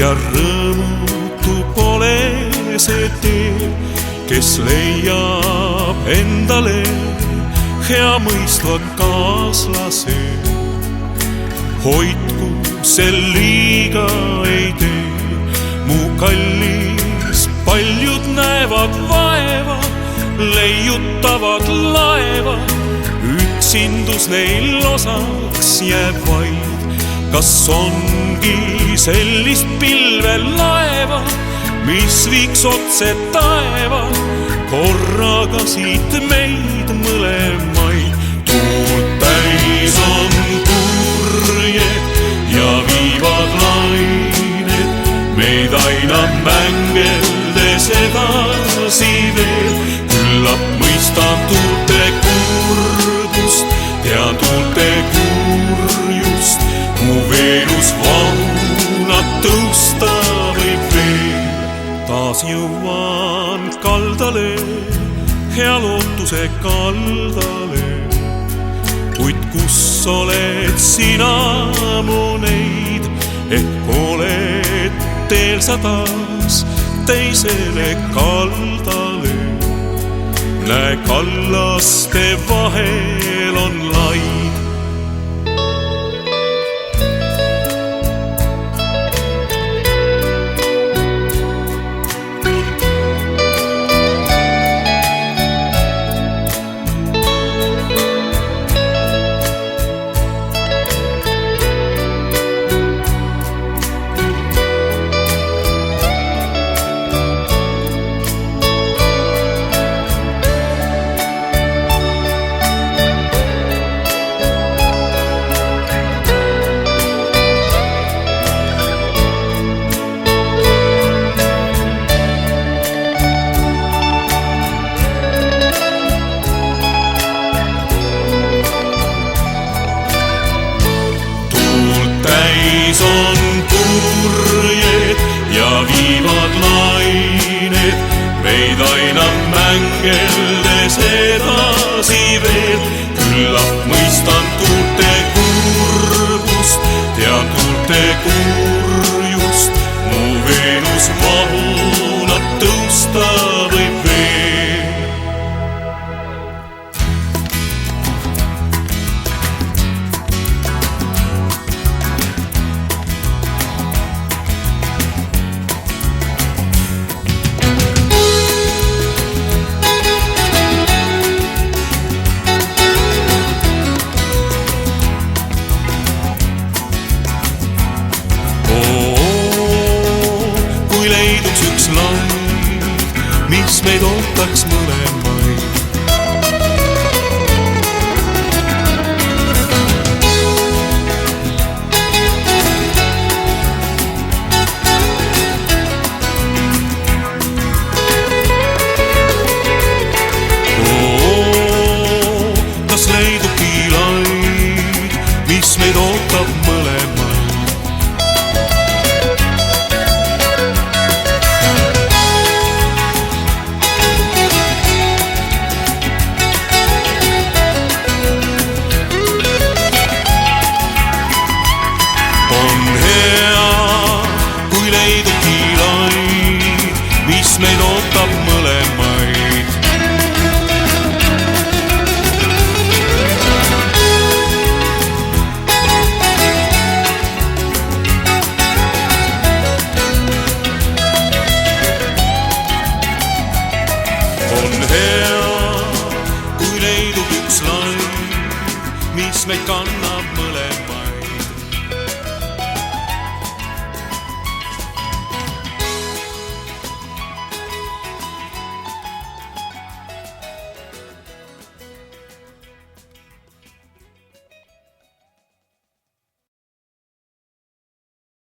ja rõõmutu pole see tee, kes leiab endale hea mõistva kaaslase. Hoidku sel liiga ei tee, mu kallis, paljud näevad vaeva, leiutavad laeva, üksindus neil osaks jääb vaid. Kas ongi sellist pilvelaeva, mis viiks otse taeva, korraga siit meid mõlemaid? Tuult täis on purjed ja viivad lained, meid aina mängeldes edasi veel. Küllap mõistan tuulte kurbust, tean tuulte kurjust, mu Veenus vahunat tõusta võib veel. Taas jõuan kaldale, hea lootuse kaldale, kuid kus oled sina, mu neid, ehk oled teel sa taas teisele kaldale. Näe, kallaste vahel on laid. On purjed ja viivad lained, meid aina mängeldes edasi veel. Küllap mõistan tuulte kurbust, tean tuulte kurjust, mu Veenus vahunat tõusta võib veel. Leiduks üks laid, mis meid ootaks mõlemaid. Kas leidubki laid, mis meid ootab mõlemaid? On hea, kui leidubki laid, mis meid ootab mõlemaid. On hea, kui leidub üks laid, mis meid kannab.